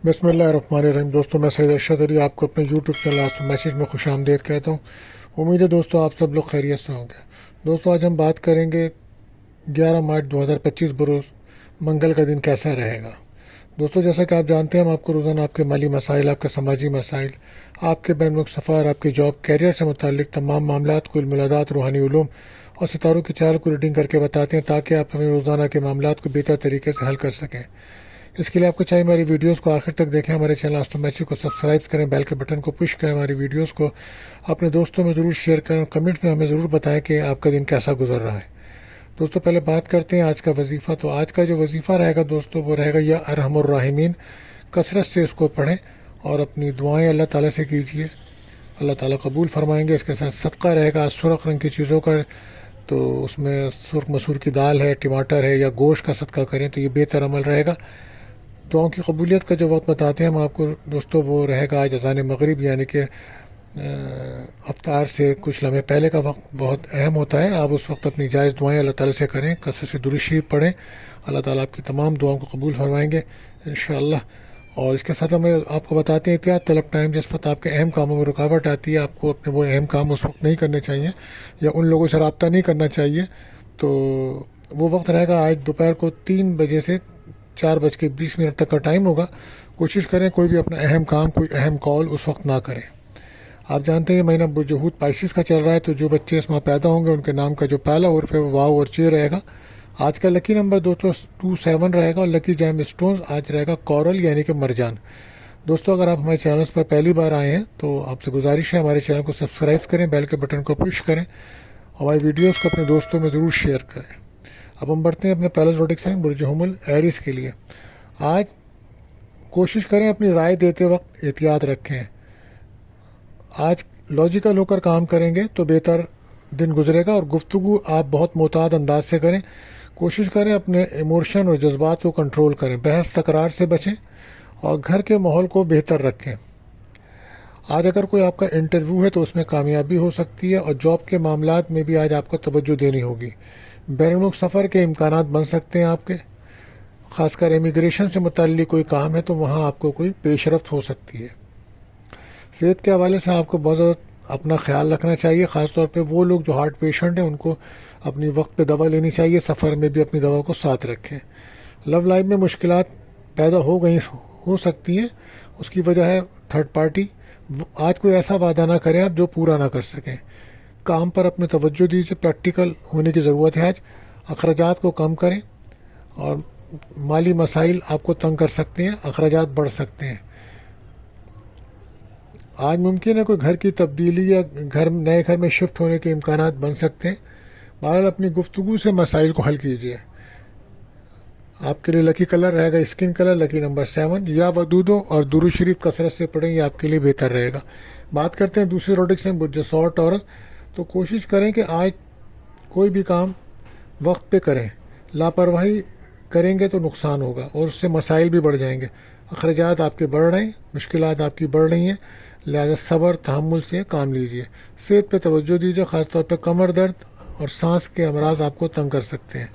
बिस्मिल्लाहिर्रहमानिर्रहीम। दोस्तों, मैं सैयद अरशद अली आपको अपने यूट्यूब चैनल आस्था मैसेज में खुश आमदीद कहता हूँ। उम्मीद है दोस्तों आप सब लोग खैरियत से होंगे। दोस्तों, आज हम बात करेंगे 11 मार्च 2025 बरोज़ मंगल का दिन कैसा रहेगा। दोस्तों, जैसा कि आप जानते हैं, हम आपको रोज़ाना आपके माली मसाइल, आपके समाजी मसाइल, आपके बैन मुल्क सफ़र, आपके जॉब कैरियर से मुताल्लिक़ तमाम मामलात को, इल्मुलादात, रूहानी उलूम और सितारों की चाल को रीडिंग करके बताते हैं ताकि आप हमें रोज़ाना के मामलात को बेहतर तरीके से हल कर सकें। इसके लिए आपको चाहिए हमारी वीडियोस को आखिर तक देखें, हमारे चैनल आस्था मैसेज को सब्सक्राइब करें, बेल के बटन को पुश करें, हमारी वीडियोस को अपने दोस्तों में ज़रूर शेयर करें और कमेंट में हमें ज़रूर बताएं कि आपका दिन कैसा गुजर रहा है। दोस्तों, पहले बात करते हैं आज का वजीफ़ा। तो आज का जो वजीफ़ा रहेगा दोस्तों, वो रहेगा या अरहमुर राहिमीन। कसरत से इसको पढ़ें और अपनी दुआएँ अल्लाह ताला से कीजिए, अल्लाह ताला कबूल फरमाएंगे। इसके साथ सदका रहेगा सुर्ख रंग की चीज़ों का, तो उसमें सुर्ख मसूर की दाल है, टमाटर है या गोश्त का सदका करें तो ये बेहतर अमल रहेगा। दुआओं की कबूलियत का जो वक्त बताते हैं हम आपको दोस्तों, वो रहेगा आज अज़ान मगरिब, यानी कि अफ्तार से कुछ लम्हे पहले का वक्त बहुत अहम होता है। आप उस वक्त अपनी जायज़ दुआएं अल्लाह ताला से करें, कसरत से दुरूद शरीफ पढ़ें, अल्लाह ताला आपकी तमाम दुआओं को कबूल फरमाएंगे इंशाअल्लाह। और इसके साथ हमें आपको बताते हैं एहतियात तलब टाइम, जिस वक्त आपके अहम कामों में रुकावट आती है, आपको अपने वो अहम काम उस वक्त नहीं करने चाहिए या उन लोगों से रब्ता नहीं करना चाहिए। तो वो वक्त रहेगा आज दोपहर को 3 बजे से 4:20 तक का टाइम होगा। कोशिश करें कोई भी अपना अहम काम, कोई अहम कॉल उस वक्त ना करें। आप जानते हैं ये महीना बुर्जहूद पाइसिस का चल रहा है, तो जो बच्चे इस माह पैदा होंगे उनके नाम का जो पहला उर्फ है वो वाव और चे रहेगा। आज का लकी नंबर दोस्तों 27 रहेगा और लकी जैम स्टोन आज रहेगा कोरल यानी कि मरजान। दोस्तों, अगर आप हमारे चैनल पर पहली बार आए हैं तो आपसे गुजारिश है हमारे चैनल को सब्सक्राइब करें, बेल के बटन को पुश करें, हमारी वीडियोज़ को अपने दोस्तों में ज़रूर शेयर करें। अब हम बढ़ते हैं अपने पहले ज़ोडिक साइन बुर्ज हुमुल एरिस के लिए। आज कोशिश करें अपनी राय देते वक्त एहतियात रखें। आज लॉजिकल होकर काम करेंगे तो बेहतर दिन गुजरेगा और गुफ्तगू आप बहुत मोहतात अंदाज से करें। कोशिश करें अपने इमोशन और जज्बात को कंट्रोल करें, बहस तकरार से बचें और घर के माहौल को बेहतर रखें। आज अगर कोई आपका इंटरव्यू है तो उसमें कामयाबी हो सकती है और जॉब के मामलात में भी आज आपको तवज्जो देनी होगी। बैरून मुल्क सफ़र के इम्कानात बन सकते हैं आपके, ख़ासकर इमिग्रेशन से मुताल्लिक़ कोई काम है तो वहाँ आपको कोई पेशरफ्त हो सकती है। सेहत के हवाले से आपको बहुत ज़्यादा अपना ख्याल रखना चाहिए, ख़ास तौर पे वो लोग जो हार्ट पेशेंट हैं उनको अपनी वक्त पे दवा लेनी चाहिए, सफ़र में भी अपनी दवा को साथ रखें। लव लाइफ में मुश्किलात पैदा हो सकती हैं, उसकी वजह है थर्ड पार्टी। आज कोई ऐसा वादा ना करें आप जो पूरा ना कर सकें। काम पर अपने तवज्जो दीजिए, प्रैक्टिकल होने की ज़रूरत है। आज अखराजात को कम करें और माली मसाइल आपको तंग कर सकते हैं, अखराजात बढ़ सकते हैं। आज मुमकिन है कोई घर की तब्दीली या नए घर में शिफ्ट होने के इम्कानात बन सकते हैं। बहरहाल अपनी गुफ्तगू से मसाइल को हल कीजिए। आपके लिए लकी कलर रहेगा स्किन कलर, लकी नंबर 7 या वदूदो और दुरूद शरीफ कसरत से पढ़ें, ये आपके लिए बेहतर रहेगा। बात करते हैं दूसरे रोडिक से बुर्ज सौर टॉरस। तो कोशिश करें कि आज कोई भी काम वक्त पे करें, लापरवाही करेंगे तो नुकसान होगा और उससे मसाइल भी बढ़ जाएंगे। अखराजात आपके बढ़ रहे हैं, मुश्किलात आपकी बढ़ रही हैं, लिहाजा सब्र तहम्मुल से काम लीजिए। सेहत पे तवज्जो दीजिए, ख़ासतौर पे कमर दर्द और सांस के अमराज आपको तंग कर सकते हैं।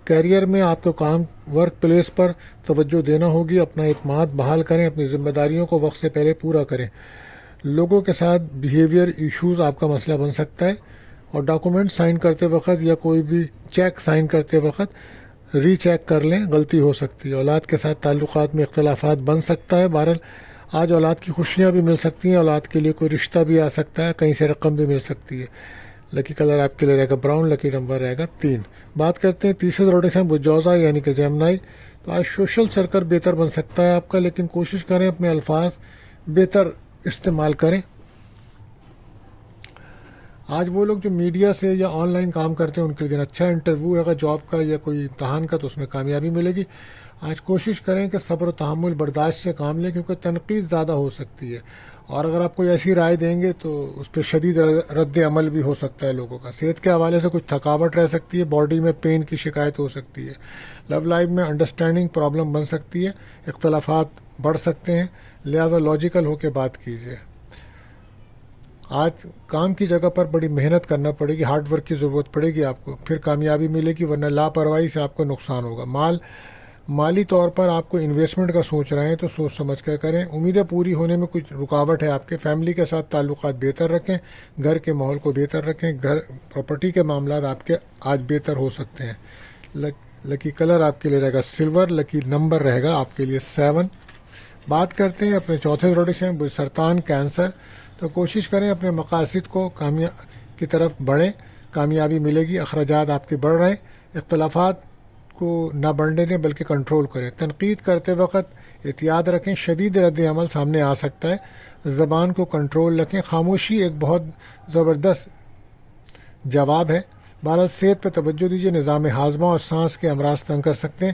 कैरियर में आपको काम वर्क प्लेस पर तवज्जो देना होगी। अपना एतमाद बहाल करें, अपनी ज़िम्मेदारियों को वक्त से पहले पूरा करें। लोगों के साथ बिहेवियर इश्यूज़ आपका मसला बन सकता है और डॉक्यूमेंट साइन करते वक्त या कोई भी चेक साइन करते वक्त रीचेक कर लें, गलती हो सकती है। औलाद के साथ ताल्लुकात में इख्तलाफात बन सकता है। बहरहाल आज औलाद की खुशियाँ भी मिल सकती हैं, औलाद के लिए कोई रिश्ता भी आ सकता है, कहीं से रकम भी मिल सकती है। लकी कलर आपके लिए रहेगा ब्राउन, लकी नंबर रहेगा 3। बात करते हैं तीसरे रोडिक में बुजौजा यानी कि जेमनाई। तो आज सोशल सर्कल बेहतर बन सकता है आपका, लेकिन कोशिश करें अपने अल्फाज बेहतर इस्तेमाल करें। आज वो लोग जो मीडिया से या ऑनलाइन काम करते हैं उनके लिए अच्छा इंटरव्यू है जॉब का या कोई इम्तहान का, तो उसमें कामयाबी मिलेगी। आज कोशिश करें कि सब्र तहम्मुल बर्दाश्त से काम लें, क्योंकि तनकीद ज़्यादा हो सकती है और अगर आप कोई ऐसी राय देंगे तो उस पर शदीद रद्द अमल भी हो सकता है लोगों का। सेहत के हवाले से कुछ थकावट रह सकती है, बॉडी में पेन की शिकायत हो सकती है। लव लाइफ में अंडरस्टैंडिंग प्रॉब्लम बन सकती है, इख्तलाफात बढ़ सकते हैं, लिहाजा लॉजिकल होकर बात कीजिए। आज काम की जगह पर बड़ी मेहनत करना पड़ेगी, हार्ड वर्क की ज़रूरत पड़ेगी आपको, फिर कामयाबी मिलेगी, वरना लापरवाही से आपको नुकसान होगा। माल مالی طور پر آپ کو انویسٹمنٹ کا سوچ رہے ہیں تو سوچ سمجھ کر کریں. امیدیں پوری ہونے میں کچھ رکاوٹ ہے آپ کے. فیملی کے ساتھ تعلقات بہتر رکھیں, گھر کے ماحول کو بہتر رکھیں. گھر پراپرٹی کے معاملات آپ کے آج بہتر ہو سکتے ہیں. لکی کلر آپ کے لیے رہے گا سلور. لکی نمبر رہے گا آپ کے لیے 7. بات کرتے ہیں اپنے چوتھے زوڈک سے سرطان کینسر. تو کوشش کریں اپنے مقاصد کو کی طرف بڑھیں, کامیابی ملے گی. اخراجات آپ کے بڑھ رہے ہیں, اختلافات کو نہ بڑھنے دیں بلکہ کنٹرول کریں. تنقید کرتے وقت احتیاط رکھیں, شدید رد عمل سامنے آ سکتا ہے. زبان کو کنٹرول رکھیں, خاموشی ایک بہت زبردست جواب ہے. بہرحال صحت پہ توجہ دیجیے, نظام ہاضمہ اور سانس کے امراض تنگ کر سکتے ہیں.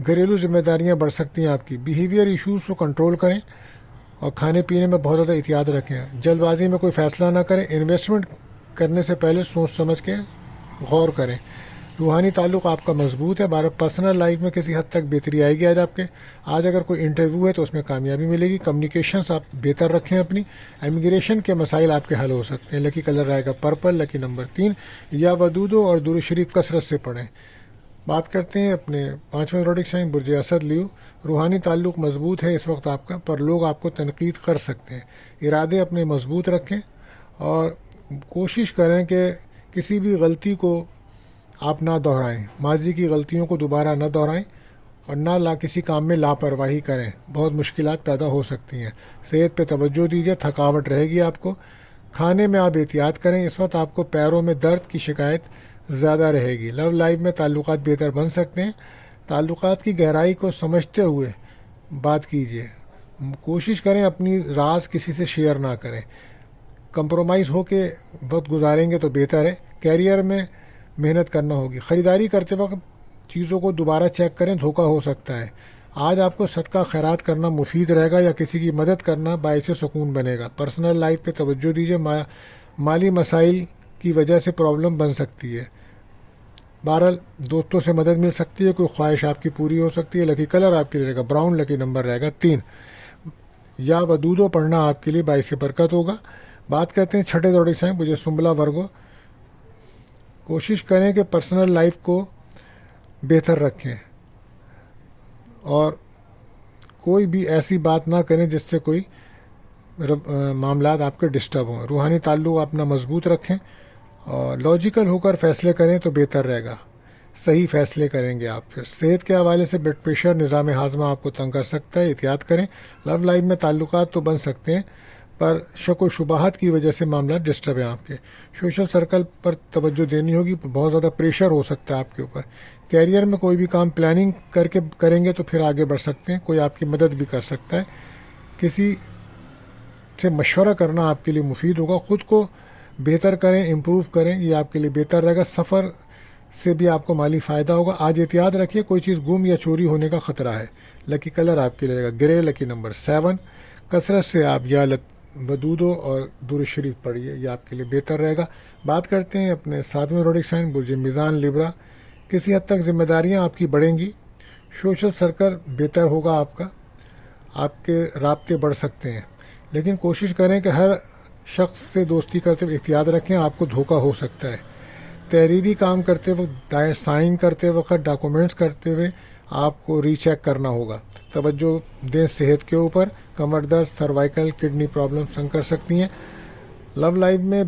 گھریلو ذمہ داریاں بڑھ سکتی ہیں آپ کی. بیہیویئر ایشوز کو کنٹرول کریں اور کھانے پینے میں بہت زیادہ احتیاط رکھیں. جلد بازی میں کوئی فیصلہ نہ کریں. انویسٹمنٹ کرنے سے پہلے سوچ سمجھ کے غور کریں. روحانی تعلق آپ کا مضبوط ہے. پرسنل لائف میں کسی حد تک بہتری آئے گی آج آپ کے. آج اگر کوئی انٹرویو ہے تو اس میں کامیابی ملے گی. کمیونیکیشنس آپ بہتر رکھیں اپنی. امیگریشن کے مسائل آپ کے حل ہو سکتے ہیں. لکی کلر رہے گا پرپل. لکی نمبر 3. یا ودودو اور درود شریف کثرت سے پڑھیں. بات کرتے ہیں اپنے 5ویں زوڈک سائن برج اسد لیو. روحانی تعلق مضبوط ہے اس وقت آپ کا, پر لوگ آپ کو تنقید کر سکتے ہیں. ارادے اپنے مضبوط رکھیں اور کوشش کریں کہ کسی بھی غلطی کو آپ نہ دہرائیں. ماضی کی غلطیوں کو دوبارہ نہ دہرائیں اور نہ کسی کام میں لاپرواہی کریں. بہت مشکلات پیدا ہو سکتی ہیں. صحت پہ توجہ دیجیے, تھکاوٹ رہے گی آپ کو. کھانے میں آپ احتیاط کریں. اس وقت آپ کو پیروں میں درد کی شکایت زیادہ رہے گی. لو لائف میں تعلقات بہتر بن سکتے ہیں. تعلقات کی گہرائی کو سمجھتے ہوئے بات کیجیے. کوشش کریں اپنی راز کسی سے شیئر نہ کریں. کمپرومائز ہو کے وقت گزاریں گے تو بہتر ہے. کیریئر میں محنت کرنا ہوگی. خریداری کرتے وقت چیزوں کو دوبارہ چیک کریں, دھوکہ ہو سکتا ہے. آج آپ کو صدقہ خیرات کرنا مفید رہے گا یا کسی کی مدد کرنا باعث سکون بنے گا. پرسنل لائف پہ توجہ دیجیے. مالی مسائل کی وجہ سے پرابلم بن سکتی ہے. بہرحال دوستوں سے مدد مل سکتی ہے, کوئی خواہش آپ کی پوری ہو سکتی ہے. لکی کلر آپ کے لیے رہے گا براؤن. لکی نمبر رہے گا 3. یا ودودو پڑھنا آپ کے لیے باعث برکت ہوگا. بات کرتے ہیں چھٹے زوڈک سائن مجھے سنبلا ورگو. کوشش کریں کہ پرسنل لائف کو بہتر رکھیں اور کوئی بھی ایسی بات نہ کریں جس سے کوئی معاملات آپ کے ڈسٹرب ہوں. روحانی تعلق اپنا مضبوط رکھیں اور لاجیکل ہو کر فیصلے کریں تو بہتر رہے گا. صحیح فیصلے کریں گے آپ. پھر صحت کے حوالے سے بلڈ پریشر, نظام ہاضمہ آپ کو تنگ کر سکتا ہے, احتیاط کریں. لو لائف میں تعلقات تو بن سکتے ہیں پر شک و شبہات کی وجہ سے معاملات ڈسٹرب ہیں آپ کے. سوشل سرکل پر توجہ دینی ہوگی, بہت زیادہ پریشر ہو سکتا ہے آپ کے اوپر. کیریئر میں کوئی بھی کام پلاننگ کر کے کریں گے تو پھر آگے بڑھ سکتے ہیں. کوئی آپ کی مدد بھی کر سکتا ہے. کسی سے مشورہ کرنا آپ کے لیے مفید ہوگا. خود کو بہتر کریں, امپروو کریں, یہ آپ کے لیے بہتر رہے گا. سفر سے بھی آپ کو مالی فائدہ ہوگا. آج احتیاط رکھیے, کوئی چیز گم یا چوری ہونے کا خطرہ ہے. لکی کلر آپ کے لیے رہے گا گرے. لکی نمبر 7. کثرت سے آپ یا ودودو اور درود شریف پڑھیے, یہ آپ کے لیے بہتر رہے گا. بات کرتے ہیں اپنے 7ویں زوڈک سائن برج میزان لیبرا. کسی حد تک ذمہ داریاں آپ کی بڑھیں گی. سوشل سرکل بہتر ہوگا آپ کا. آپ کے رابطے بڑھ سکتے ہیں لیکن کوشش کریں کہ ہر شخص سے دوستی کرتے ہوئے احتیاط رکھیں. آپ کو دھوکہ ہو سکتا ہے. تحریری کام کرتے وقت, سائن کرتے وقت, ڈاکومنٹس کرتے ہوئے آپ کو ری چیک کرنا ہوگا. توجہ دیں صحت کے اوپر. کمر درد, سروائیکل, کڈنی پرابلم تنگ کر سکتی ہیں. لو لائف میں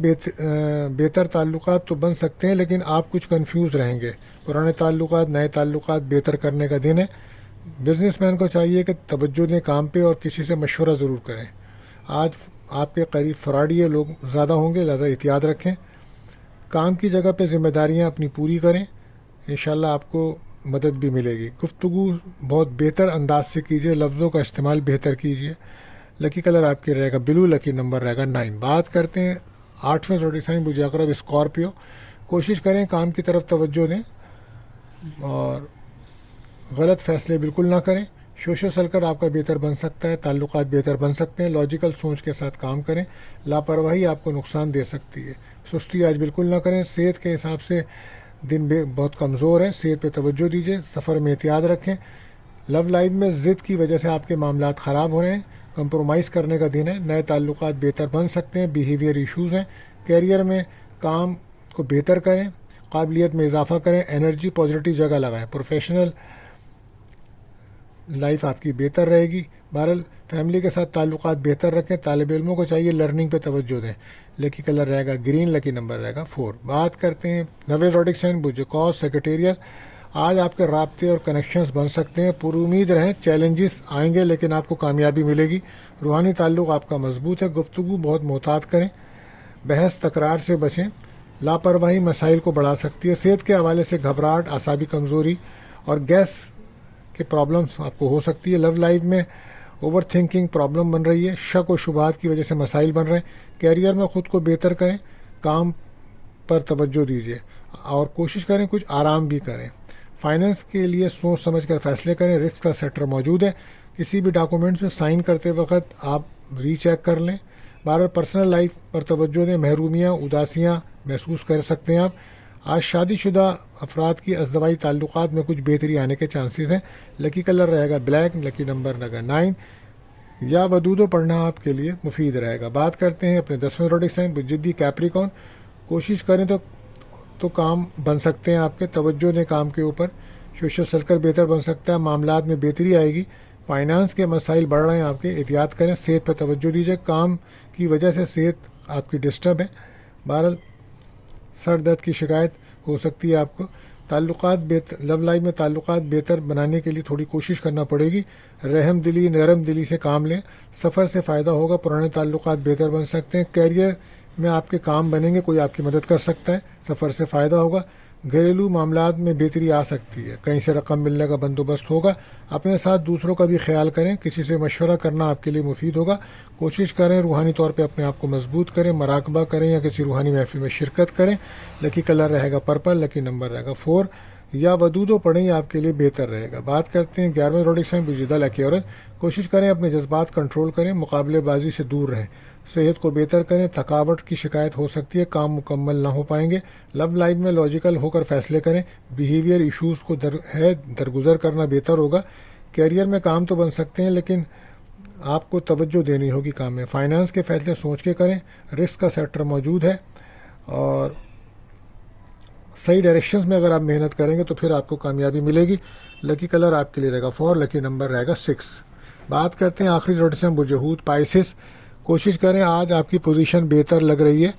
بہتر تعلقات تو بن سکتے ہیں لیکن آپ کچھ کنفیوز رہیں گے. پرانے تعلقات نئے تعلقات بہتر کرنے کا دن ہے. بزنس مین کو چاہیے کہ توجہ دیں کام پہ اور کسی سے مشورہ ضرور کریں. آج آپ کے قریب فراڈی لوگ زیادہ ہوں گے, زیادہ احتیاط رکھیں. کام کی جگہ پہ ذمہ داریاں اپنی پوری کریں, انشاءاللہ آپ کو مدد بھی ملے گی. گفتگو بہت بہتر انداز سے کیجیے, لفظوں کا استعمال بہتر کیجیے. لکی کلر آپ کے رہے گا بلو. لکی نمبر رہے گا 9. بات کرتے ہیں 8ویں زوڈک سائن برج عقرب اسکارپیو. کوشش کریں کام کی طرف توجہ دیں اور غلط فیصلے بالکل نہ کریں. سوشل سرکل آپ کا بہتر بن سکتا ہے, تعلقات بہتر بن سکتے ہیں. لاجیکل سوچ کے ساتھ کام کریں. لاپرواہی آپ کو نقصان دے سکتی ہے. سستی آج بالکل نہ کریں. صحت کے حساب سے دن بہت کمزور ہے, صحت پہ توجہ دیجیے. سفر میں احتیاط رکھیں. لو لائف میں ضد کی وجہ سے آپ کے معاملات خراب ہو رہے ہیں. کمپرومائز کرنے کا دن ہے. نئے تعلقات بہتر بن سکتے ہیں. بیہیویئر ایشوز ہیں. کیریئر میں کام کو بہتر کریں, قابلیت میں اضافہ کریں. انرجی پازیٹیو جگہ لگائیں. پروفیشنل लाइफ आपकी बेहतर रहेगी। बहरहाल फैमिली के साथ ताल्लुकात बेहतर रखें। तालिब इल्मों को चाहिए लर्निंग पे तवज्जो दें। लकी कलर रहेगा ग्रीन, लकी नंबर रहेगा 4। बात करते हैं नवे ज़ोडिक साइन बुर्ज सेक्रेटेरियत। आज आपके राब्ते और कनेक्शंस बन सकते हैं। पुरुमीद रहें, चैलेंजेस आएंगे लेकिन आपको कामयाबी मिलेगी। रूहानी ताल्लुक़ आपका मजबूत है। गुफ्तगू बहुत मोहतात करें, बहस तकरार से बचें। लापरवाही मसाइल को बढ़ा सकती है। सेहत के हवाले से घबराहट, आसाबी कमज़ोरी और गैस के प्रॉब्लम्स आपको हो सकती है। लव लाइफ में ओवर थिंकिंग प्रॉब्लम बन रही है। शक और शुबहात की वजह से मसाइल बन रहे हैं। कैरियर में ख़ुद को बेहतर करें, काम पर तवज्जो दीजिए और कोशिश करें कुछ आराम भी करें। फाइनेंस के लिए सोच समझ कर फैसले करें। रिस्क का सेक्टर मौजूद है। किसी भी डॉक्यूमेंट्स में साइन करते वक्त आप रीचेक कर लें। बार पर्सनल लाइफ पर तवज्जो दें। महरूमियाँ, उदासियाँ महसूस कर सकते हैं आप। आज शादीशुदा अफराद की अज़दवाई ताल्लुकात में कुछ बेहतरी आने के चांसेस हैं। लकी कलर रहेगा ब्लैक, लकी नंबर रहेगा 9। या वदूदो पढ़ना आपके लिए मुफीद रहेगा। बात करते हैं अपने 10वें ज़ोडिक साइन जिद्दी कैप्रिकॉर्न। कोशिश करें तो काम बन सकते हैं आपके। तवज्जो दें काम के ऊपर। सोशल सर्कल बेहतर बन सकता है। मामलात में बेहतरी आएगी। फाइनेंस के मसाइल बढ़ रहे हैं आपके, एहतियात करें। सेहत पर तवज्जो दीजिए। काम की वजह से सेहत आपकी डिस्टर्ब है। बहरहाल सर दर्द की शिकायत हो सकती है आपको। लव लाइफ में ताल्लुकात बेहतर बनाने के लिए थोड़ी कोशिश करना पड़ेगी। रहम दिली, नरम दिली से काम लें। सफ़र से फ़ायदा होगा। पुराने ताल्लुकात बेहतर बन सकते हैं। कैरियर में आपके काम बनेंगे, कोई आपकी मदद कर सकता है। सफ़र से फ़ायदा होगा। घरेलू मामलात में बेहतरी आ सकती है। कहीं से रकम मिलने का बंदोबस्त होगा। अपने साथ दूसरों का भी ख्याल करें। किसी से मशवरा करना आपके लिए मुफीद होगा। कोशिश करें रूहानी तौर पे अपने आप को मजबूत करें। मराकबा करें या किसी रूहानी महफिल में शिरकत करें। लकी कलर रहेगा पर्पल, लकी नंबर रहेगा 4। या वदूदो पढ़ें, आपके लिए बेहतर रहेगा। बात करते हैं 11वें ज़ोडिक साइन बुजिदा लकी औरत। कोशिश करें अपने जज्बात कंट्रोल करें। मुकाबलेबाजी से दूर रहें। सेहत को बेहतर करें। थकावट की शिकायत हो सकती है। काम मुकम्मल ना हो पाएंगे। लव लाइफ में लॉजिकल होकर फैसले करें। बिहेवियर इशूज़ को दरगुजर करना बेहतर होगा। कैरियर में काम तो बन सकते हैं लेकिन आपको तवज्जो देनी होगी काम में। फाइनेंस के फैसले सोच के करें। रिस्क का सेक्टर मौजूद है और सही डायरेक्शंस में अगर आप मेहनत करेंगे तो फिर आपको कामयाबी मिलेगी। लकी कलर आपके लिए रहेगा 4, लकी नंबर रहेगा 6। बात करते हैं आखिरी ज़ोडिक साइन बुर्ज पाइसेस। कोशिश करें, आज आपकी पोजीशन बेहतर लग रही है।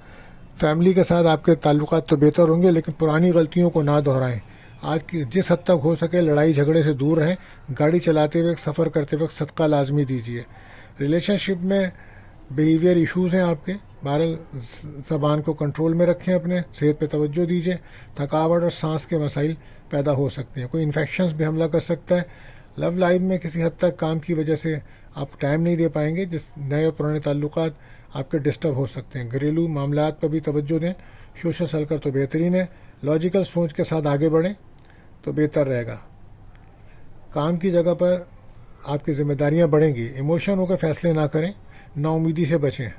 फैमिली के साथ आपके ताल्लुकात तो बेहतर होंगे लेकिन पुरानी गलतियों को ना दोहराएं। आज की जिस हद तक हो सके लड़ाई झगड़े से दूर रहें। गाड़ी चलाते वक्त, सफ़र करते वक्त सदका लाजमी दीजिए। रिलेशनशिप में बिहेवियर इश्यूज़ हैं आपके। बहरहाल ज़बान को कंट्रोल में रखें। अपने सेहत पे तवज्जो दीजिए। थकावट और सांस के मसाइल पैदा हो सकते हैं। कोई इन्फेक्शंस भी हमला कर सकता है। लव लाइफ में किसी हद तक काम की वजह से आप टाइम नहीं दे पाएंगे। जिस नए और पुराने ताल्लुकात आपके डिस्टर्ब हो सकते हैं। घरेलू मामलात पर भी तवज्जो दें। सोशल सर्कल तो बेहतरीन है। लॉजिकल सोच के साथ आगे बढ़ें तो बेहतर रहेगा। काम की जगह पर आपकी ज़िम्मेदारियां बढ़ेंगी। इमोशन होकर फैसले ना करें। नाउमीदी से बचें।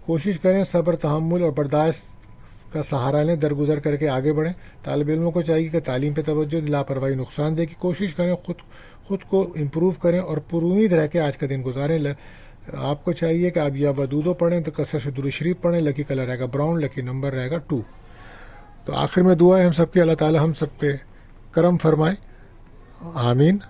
कोशिश करें सब्र, तहम्मुल और बर्दाश्त का सहारा लें। दरगुजर करके आगे बढ़ें। तालिब इल्मों को चाहिए कि तालीम पे तवज्जो, लापरवाही नुकसान दे की कोशिश करें। खुद को इम्प्रूव करें और पुरुमीद रह के आज का दिन गुजारें। आपको चाहिए कि आप या वदूदो पढ़ें तो कसरत से दुरूद शरीफ पढ़ें। लकी कलर रहेगा ब्राउन, लकी नंबर रहेगा 2। तो आखिर में दुआ है हम सब की, अल्लाह ताला हम सब पे करम फरमाए। आमीन।